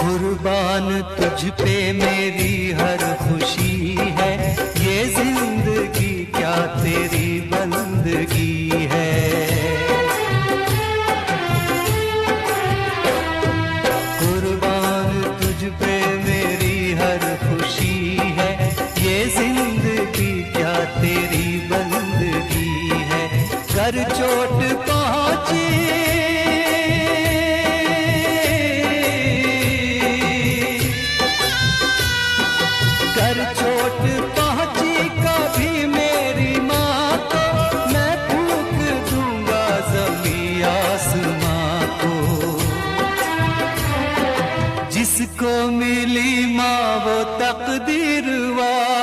कुर्बान तुझ पे मेरी हर खुशी है, ये जिंदगी क्या तेरी बंदगी है। कुर्बान तुझ पे मेरी हर खुशी है, ये जिंदगी क्या तेरी बंदगी है। कर चोट पहुंची कभी मेरी माँ को, मैं फूंक दूंगा ज़मीं आसमां को। जिसको मिली माँ वो तकदीर वाली